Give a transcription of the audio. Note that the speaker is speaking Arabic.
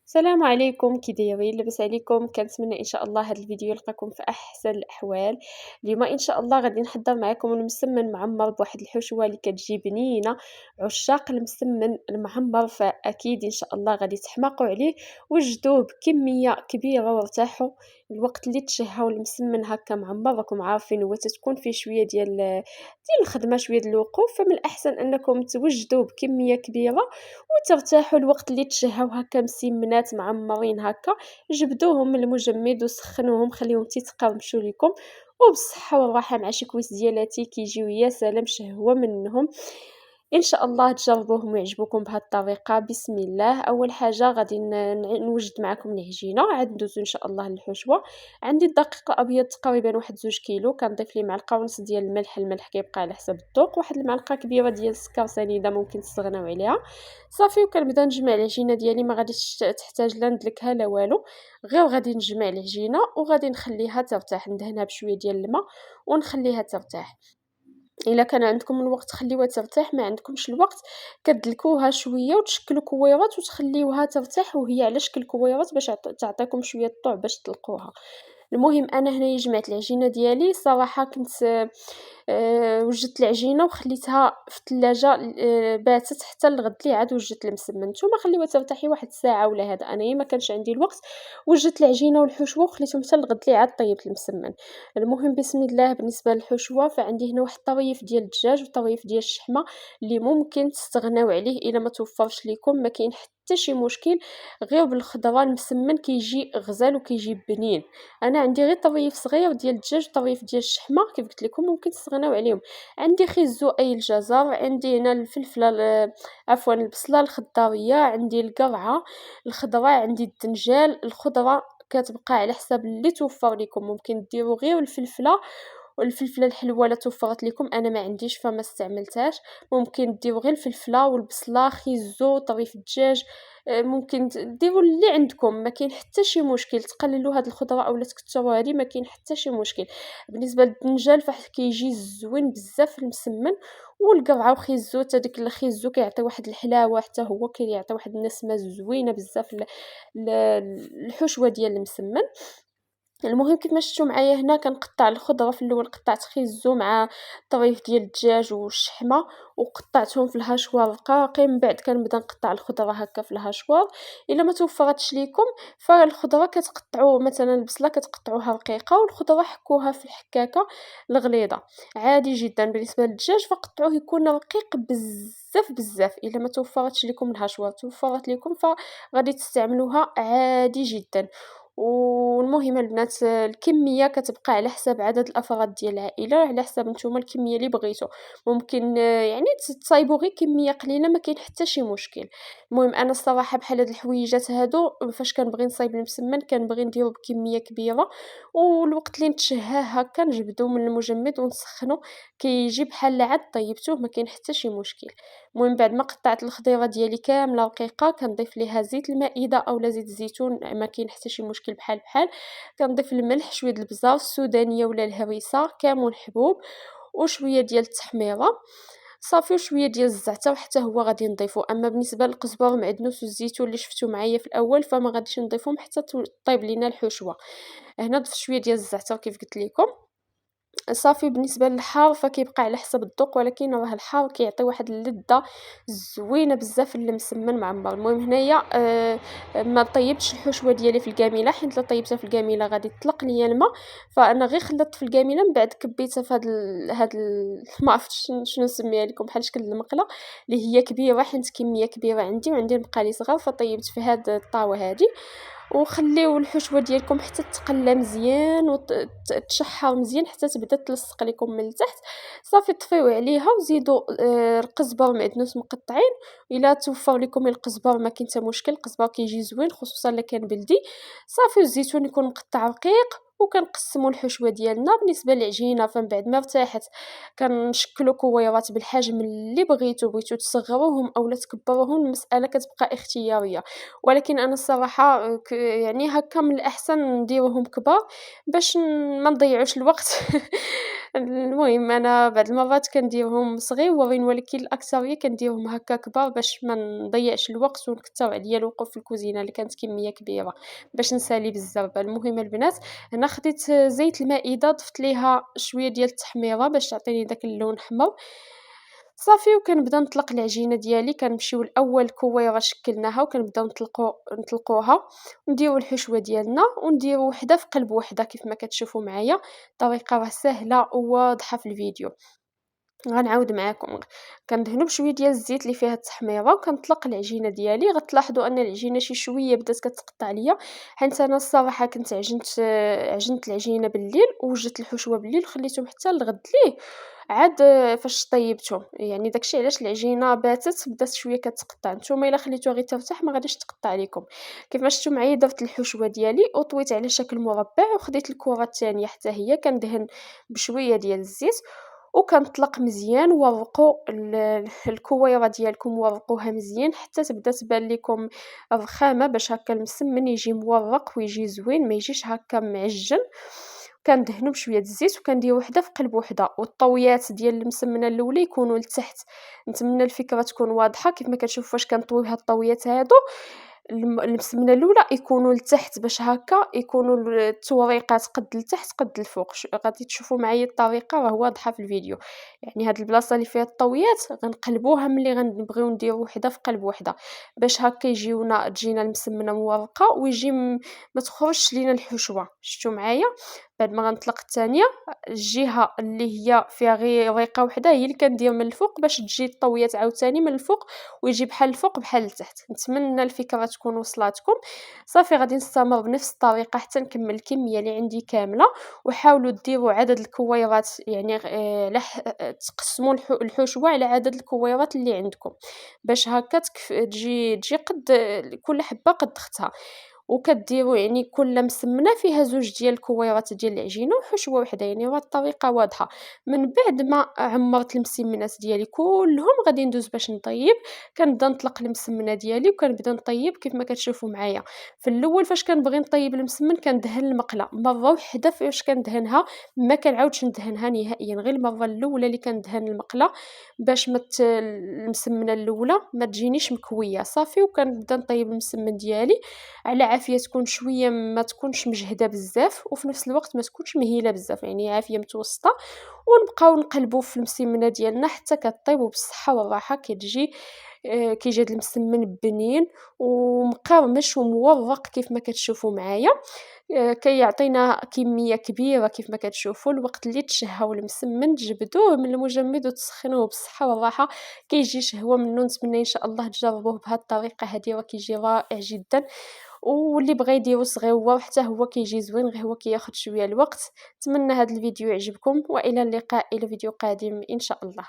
السلام عليكم، كي دايرين؟ لاباس عليكم؟ كنتمنى ان شاء الله هذا الفيديو يلقاكم في احسن الاحوال. اليوم ان شاء الله غادي نحضر معكم المسمن معمر بواحد الحشوه اللي كتجي بنينه. عشاق المسمن المعمر فاكيد ان شاء الله غادي تحماقوا عليه. وجدوه بكميه كبيره وارتاحوا. الوقت اللي تشهاو المسمن هكا معمر راكم عارفين هو تتكون فيه شويه ديال الخدمه، شويه ديال الوقوف، فمن الاحسن انكم توجدوه بكميه كبيره وترتاحوا. الوقت اللي تشهاو هكا مسمنات معمرين هكا، جبدوهم من المجمد وسخنوهم، خليهم تيتقرمشوا لكم وبالصحه والراحه مع شي كويس ديالاتي كيجيو يا سلام شهوه منهم. ان شاء الله تجربوهم ويعجبوكم بهذه الطريقه. بسم الله. اول حاجه غادي نوجد معكم العجينه، عاد ندوزو ان شاء الله للحشوه. عندي الدقيق الابيض تقريبا واحد 2 كيلو، كنضيف ليه معلقه ونص ديال الملح كيبقى على حسب الذوق، واحد المعلقه كبيره ديال السكر سنيده ممكن تستغناو عليها. صافي، وكنبدا نجمع العجينه ديالي، ما غاديش تحتاج لا ندلكها لا والو، غير غادي نجمع العجينه وغادي نخليها ترتاح، ندهنها بشويه ديال الماء ونخليها ترتاح. الا كان عندكم الوقت خليوها ترتاح، ما عندكمش الوقت كتدلكوها شويه وتشكلوا كويرات وتخليوها ترتاح وهي على شكل كويرات باش تعطيكم شويه الطوع باش تطلقوها. المهم انا هنايا جمعت العجينه ديالي، صراحه كنت وجدت العجينه وخليتها في الثلاجه باتت حتى الغد لي، عاد وجدت المسمن. نتوما خليوها ترتاحي واحد الساعه ولا هذا، انايا ما كانش عندي الوقت، وجدت العجينه والحشوه وخليتهم حتى الغد لي، عاد طيبت المسمن. المهم بسم الله. بالنسبه للحشوه فعندي هنا واحد الطريف ديال الدجاج وطريف ديال الشحمه اللي ممكن تستغناو عليه الا ما توفرش لكم، ما كاين حتى شي مشكل. غير بالخضره المسمن كيجي غزال وكيجي بنين. انا عندي غير طريف صغير ديال الدجاج وطريف ديال الشحمه كيف قلت لكم ممكن تستغناو عليهم. عندي خيزو اي الجزر، عندي هنا الفلفله عفوا البصله الخضاريه، عندي القرعه الخضراء، عندي الدنجال الخضره. كتبقى على حساب اللي توفر لكم، ممكن ديروا غير الفلفله والفلفله الحلوه لا توفرت لكم، انا ما عنديش فما استعملتهاش. ممكن ديروا غير الفلفله والبصله، خيزو، طريف الدجاج. ممكن ديروا اللي عندكم، ما كاين حتى شي مشكل. تقللوا هاد الخضره اولا تكثروا هذه، ما كاين حتى شي مشكل. بالنسبه للدنجال كيجي زوين بزاف المسمن، والقرعه وخيزو حتى داك الخيزو كيعطي واحد الحلاوه، حتى هو كيعطي واحد النسمه زوينه بزاف الحشوه ديال المسمن. المهم كيف ما شفتوا معايا هنا كنقطع الخضره. في الاول قطعت خيزو مع طريف ديال الدجاج والشحمه وقطعتهم في الهاشوار رقاقي، من بعد كنبدا نقطع الخضره هكا في الهاشوار. الا ما توفرتش ليكم فالخضره كتقطعوا مثلا البصله كتقطعوها رقيقه والخضره حكوها في الحكاكه الغليظه عادي جدا. بالنسبه للدجاج فقطعوه يكون رقيق بزاف بزاف. الا ما توفرتش لكم الهاشوار توفرت لكم فغادي تستعملوها عادي جدا. والمهم البنات الكميه كتبقى على حساب عدد الافراد ديال العائله، على حساب نتوما الكميه اللي بغيتو. ممكن يعني تصايبوا غير كميه قليله، ما كاين حتى شي مشكل. المهم انا الصراحه بحال هاد الحويجات هادو فاش كنبغي نصايب المسمن كنبغي نديرو بكميه كبيره، والوقت اللي نتشهاه هكا نجبدو من المجمد ونسخنو كيجي بحال العاد طيبتوه، ما كاين حتى شي مشكل. المهم بعد ما قطعت الخضيره ديالي كامله رقيقه كنضيف ليها زيت المائده اولا زيت الزيتون، ما كاين حتى شي مشكل بحال. كنضيف الملح، شويه د البزار السودانيه ولا الهريسه، كمون حبوب، وشويه ديال التحميره صافي، وشويه ديال الزعتر حتى هو غادي نضيفو. اما بالنسبه للقزبر والمعدنوس والزيتون اللي شفتو معايا في الاول فما غاديش نضيفهم حتى طيب لينا الحشوه. هنا ضفت شويه ديال الزعتر كيف قلت لكم. صافي. بالنسبة للحار فكيبقى على حسب الذوق، ولكن راه الحار كيعطي واحد اللذة زوينة بزاف للمسمن معمر. المهم هنايا ما طيبتش الحشوة ديالي في القاملة، حيت لا طيبتها في القاملة غادي تطلق ليا الماء، فانا غير خلطت في القاملة من بعد كبيتها في ما عرفتش شنو نسميها لكم، بحال شكل المقله اللي هي كبيرة، حيت كمية كبيرة عندي وعندي المقالي صغار فطيبت في هاد الطاوة هادي. وخليو الحشوه ديالكم حتى تقلى مزيان وتشحر مزيان حتى تبدا تلصق لكم من التحت. صافي طفيو عليها وزيدوا القزبر معدنوس مقطعين. الا توفر لكم القزبر ما كاين حتى مشكل، القزبر كيجي زوين خصوصا الا كان بلدي. صافي الزيتون يكون مقطع رقيق. وكنقسموا الحشوه ديالنا. بالنسبه للعجينه فمن بعد ما ارتاحت كنشكلوا كويرات بالحجم اللي بغيتو تصغروهم اولا تكبروهم، المساله كتبقى اختياريه، ولكن انا الصراحه يعني هكا من الاحسن نديروهم كبار باش ما نضيعوش الوقت المهم أنا بعض المرات كنديرهم صغيورين، ولكن الأكثرية كنديرهم هكا كبار باش ما نضيّعش الوقت ونكتّر عليا الوقوف في الكوزينة اللي كانت كمية كبيرة باش نسالي بالزربة. المهم البنات، هنا خديت زيت المائدة، ضفت ليها شوية ديال التحميرة باش تعطيني داك اللون حمر، صافي. وكنبدا نطلق العجينة ديالي، كنمشيو لأول كويرة شكلناها وكنبداو نطلقوها، ونديرو الحشوة ديالنا ونديرو وحدة في قلب وحدة كيف ما كتشوفوا معايا. الطريقة راه ساهلة وواضحة في الفيديو. غنعاود معاكم، كندهنو بشوية ديال الزيت اللي فيها التحميرة وكنطلق العجينة ديالي. غتلاحظوا أن العجينة شي شوية بدات كتقطع ليا، حيت أنا الصراحة كنت عجنت العجينة بالليل ووجدت الحشوة بالليل وخليتهم حتى لغد ليه عاد فاش طيبتهم، يعني داك الشي علاش العجينة باتت بدات شوية كتقطع. نتوما إلا خليتوها غير ترتاح ما غاديش تقطع ليكم. كيف ما شفتوا معايا درت الحشوة ديالي وطويت على شكل مربع، وخديت الكرة التانية حتى هي كندهن بشوية ديال الزيت وكنطلق مزيان. ورقوا الكويرة ديالكم، ورقوها مزيان حتى تبدا تبان ليكم رخامة، باش هكا المسمن يجي مورق ويجي زوين، ما يجيش هكا معجن. كندهنو بشوية د الزيت وكندير وحدة في قلب وحدة، والطويات ديال المسمنة الأولى يكونوا لتحت. نتمنى الفكرة تكون واضحة. كيف ما كتشوفوا فاش كنطويو هاد الطويات هادو، المسمنة الأولى يكونوا لتحت باش هكا يكونوا التوريقات قد لتحت قد الفوق. غادي تشوفوا معايا الطريقة راه واضحة في الفيديو. يعني هاد البلاصة اللي فيها الطويات غنقلبوها ملي غنبغيو نديرو وحدة في قلب وحدة، باش هكا تجينا المسمنة مورقة ويجي ما تخرجش لينا الحشوة. شفتوا معايا؟ بعد ما غنطلق الثانية، الجهة اللي هي فيها غير ريقة وحدة هي اللي كندير من الفوق باش تجي الطويات عاوتاني من الفوق ويجي بحال الفوق بحال التحت. نتمنى الفكرة تكون وصلاتكم. صافي غادي نستمر بنفس الطريقة حتى نكمل الكمية اللي عندي كاملة. وحاولوا ديروا عدد الكويرات، يعني تقسموا الحشوة على عدد الكويرات اللي عندكم، باش هكا تجي قد كل حبة قد اختها. وكديروا يعني كل مسمنة فيها زوج ديال الكويرات ديال العجينة وحشوة وحدة، يعني راه الطريقة واضحة. من بعد ما عمرت المسمنات ديالي كلهم غادي ندوز باش نطيب. كنبدا نطلق المسمنة ديالي وكنبدا نطيب كيف ما كتشوفوا معايا. في الاول فاش كنبغي نطيب المسمن كندهن المقله مره وحده، فاش كندهنها ما كنعاودش ندهنها نهائيا، غير المره الاولى اللي كندهن المقله باش المسمنه الاولى ما تجينيش مكويه. صافي وكنبدا نطيب المسمن ديالي على عافية، تكون شوية ما تكونش مجهدة بزاف وفي نفس الوقت ما تكونش مهيلة بزاف، يعني عافية متوسطة. ونبقاو نقلبوا في المسمنة ديالنا حتى كطيب وبالصحة والراحة. كيجي هاد المسمن بنين ومقرمش ومورق كيف ما كتشوفوا معايا. كيعطينا كمية كبيرة كيف ما كتشوفوا. الوقت اللي تشهاو المسمن تجبدوه من المجمد وتسخنوه بالصحة والراحة، كيجي شهوة منه. نتمنى ان شاء الله تجربوه بهذه الطريقة هذه، وكيجي رائع جدا. واللي بغى يديرو صغيور حتى هو كيجي زوين، غير هو كياخد شوية الوقت. نتمنى هذا الفيديو يعجبكم، والى اللقاء الى فيديو قادم ان شاء الله.